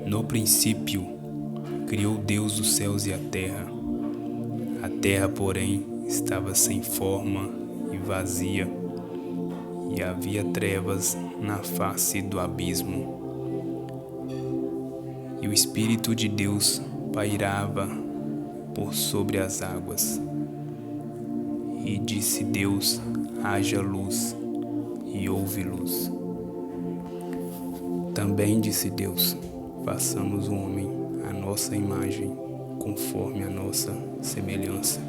No princípio, criou Deus os céus e a terra. A terra, porém, estava sem forma e vazia, e havia trevas na face do abismo. E o Espírito de Deus pairava por sobre as águas. E disse Deus: haja luz, e houve luz. Também disse Deus: façamos o homem à nossa imagem, conforme a nossa semelhança.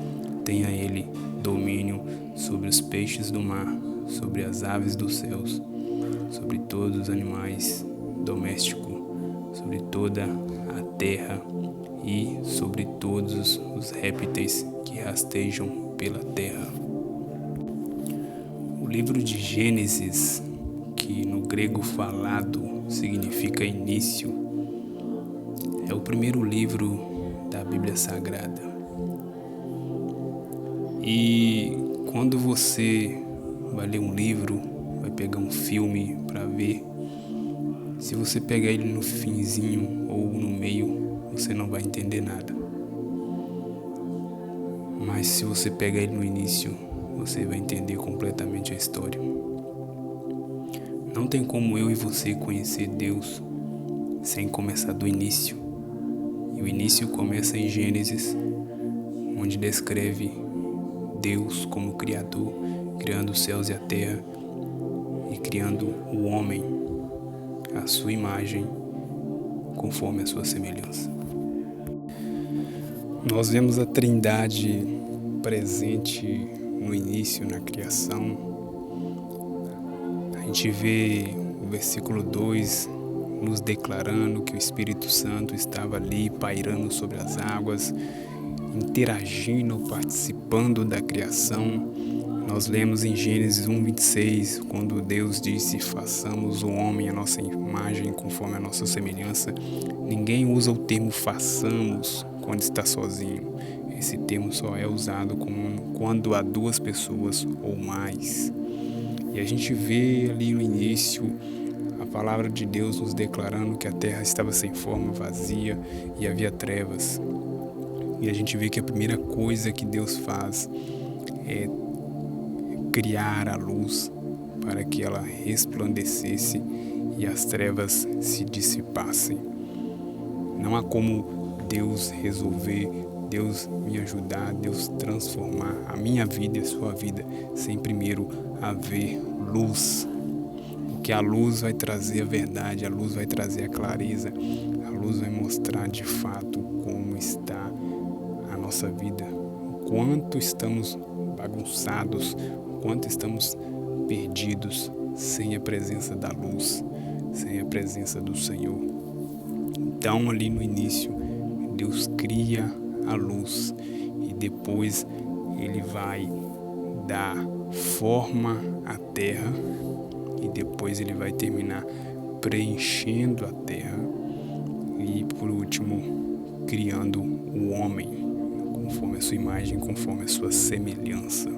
Tenha ele domínio sobre os peixes do mar, sobre as aves dos céus, sobre todos os animais domésticos, sobre toda a terra e sobre todos os répteis que rastejam pela terra. O livro de Gênesis, que no grego falado significa início, é o primeiro livro da Bíblia Sagrada. E quando você vai ler um livro, vai pegar um filme para ver, se você pegar ele no finzinho ou no meio, você não vai entender nada. Mas se você pegar ele no início, você vai entender completamente a história. Não tem como eu e você conhecer Deus sem começar do início. E o início começa em Gênesis, onde descreve Deus como Criador, criando os céus e a terra e criando o homem à sua imagem, conforme a sua semelhança. Nós vemos a Trindade presente no início, na criação. A gente vê o versículo 2 nos declarando que o Espírito Santo estava ali pairando sobre as águas, interagindo, participando da criação. Nós lemos em Gênesis 1:26, quando Deus disse: façamos o homem à nossa imagem, conforme a nossa semelhança. Ninguém usa o termo façamos quando está sozinho. Esse termo só é usado quando há duas pessoas ou mais. E a gente vê ali no início a palavra de Deus nos declarando que a terra estava sem forma, vazia, e havia trevas. E a gente vê que a primeira coisa que Deus faz é criar a luz para que ela resplandecesse e as trevas se dissipassem. Não há como Deus resolver, Deus me ajudar, Deus transformar a minha vida e a sua vida sem primeiro haver luz. Porque a luz vai trazer a verdade, a luz vai trazer a clareza, a luz vai mostrar de fato como está a nossa vida, o quanto estamos bagunçados, o quanto estamos perdidos sem a presença da luz, sem a presença do Senhor. Então, ali no início, Deus cria a luz e depois Ele vai dar forma à terra e depois Ele vai terminar preenchendo a terra e, por último, criando o homem conforme a sua imagem, conforme a sua semelhança.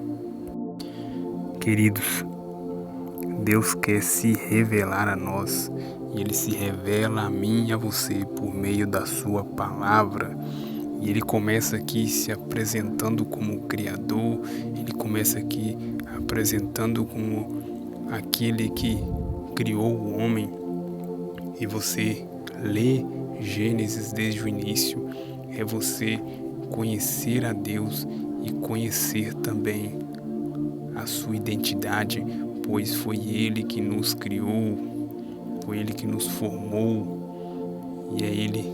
Queridos, Deus quer se revelar a nós e Ele se revela a mim e a você por meio da sua palavra. E Ele começa aqui se apresentando como Criador, Ele começa aqui apresentando como aquele que criou o homem. E você lê Gênesis desde o início, é você conhecer a Deus e conhecer também a sua identidade, pois foi Ele que nos criou, foi Ele que nos formou e é Ele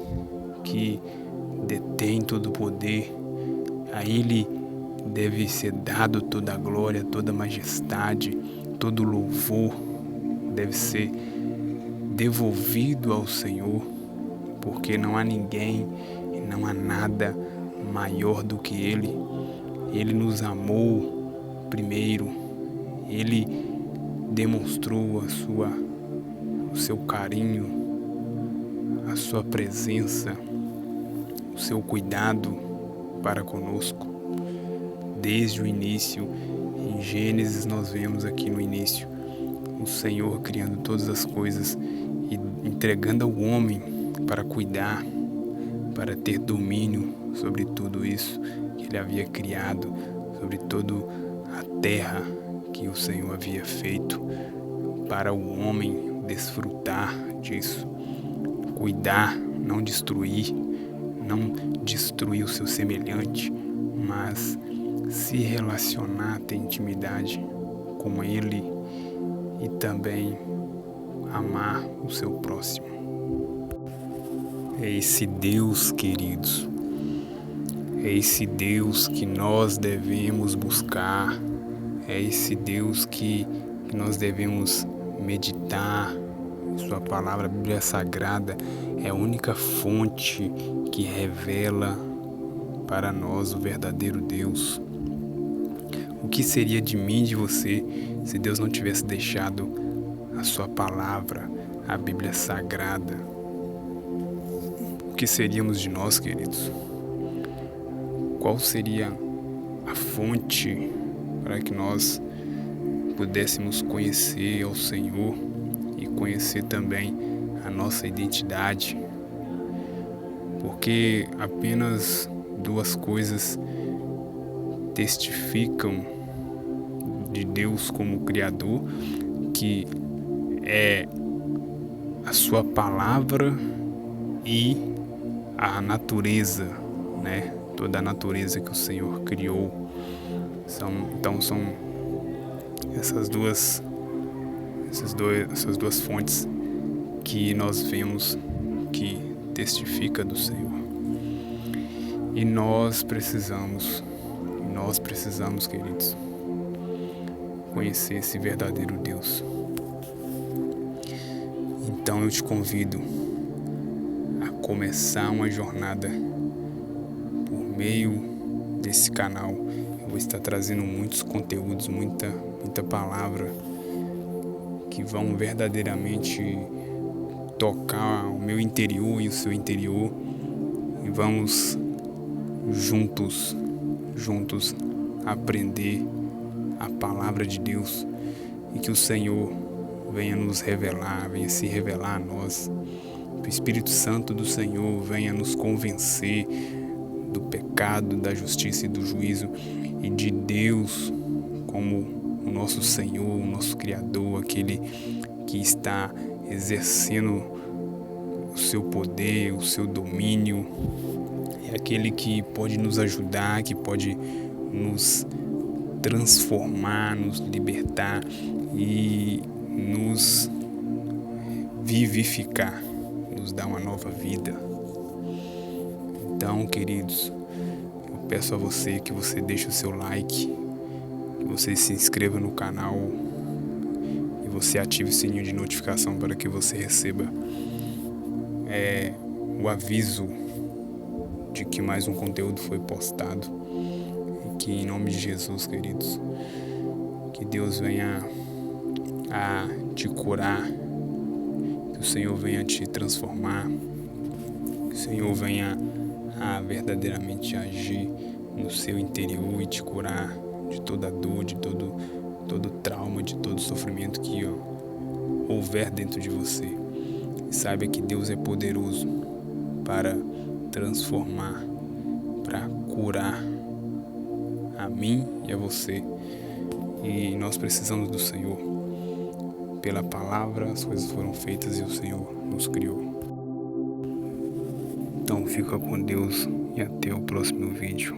que detém todo o poder. A Ele deve ser dado toda a glória, toda a majestade, todo o louvor deve ser devolvido ao Senhor, porque não há ninguém e não há nada maior do que Ele. Ele nos amou primeiro, Ele demonstrou o seu carinho, a sua presença, o seu cuidado para conosco. Desde o início, em Gênesis nós vemos aqui no início o Senhor criando todas as coisas e entregando ao homem para cuidar, para ter domínio sobre tudo isso que Ele havia criado, sobre toda a terra que o Senhor havia feito, para o homem desfrutar disso, cuidar, não destruir o seu semelhante, mas se relacionar, ter intimidade com Ele e também amar o seu próximo. É esse Deus, queridos, é esse Deus que nós devemos buscar, é esse Deus que nós devemos meditar. Sua palavra, a Bíblia Sagrada, é a única fonte que revela para nós o verdadeiro Deus. O que seria de mim e de você se Deus não tivesse deixado a sua palavra, a Bíblia Sagrada? O que seríamos de nós, queridos? Qual seria a fonte para que nós pudéssemos conhecer ao Senhor e conhecer também a nossa identidade? Porque apenas duas coisas testificam de Deus como Criador, que é a sua palavra e a natureza, né? Toda a natureza que o Senhor criou. Então são essas duas fontes que nós vemos que testifica do Senhor. E nós precisamos, queridos, conhecer esse verdadeiro Deus. Então eu te convido a começar uma jornada por meio desse canal. Eu vou estar trazendo muitos conteúdos, muita palavra que vão verdadeiramente tocar o meu interior e o seu interior, e vamos juntos aprender a palavra de Deus, e que o Senhor venha nos revelar, venha se revelar a nós, que o Espírito Santo do Senhor venha nos convencer do pecado, da justiça e do juízo, e de Deus como o nosso Senhor, o nosso Criador, aquele que está exercendo o seu poder, o seu domínio, é aquele que pode nos ajudar, que pode nos transformar, nos libertar e nos vivificar, nos dar uma nova vida. Então, queridos, eu peço a você que você deixe o seu like, que você se inscreva no canal e você ative o sininho de notificação para que você receba o aviso de que mais um conteúdo foi postado. E que em nome de Jesus, queridos, que Deus venha a te curar, que o Senhor venha te transformar, que o Senhor venha a verdadeiramente agir no seu interior e te curar de toda dor, de todo trauma, de todo sofrimento que houver dentro de você. E saiba que Deus é poderoso para transformar, para curar a mim e a você. E nós precisamos do Senhor. Pela palavra as coisas foram feitas e o Senhor nos criou. Então fica com Deus e até o próximo vídeo.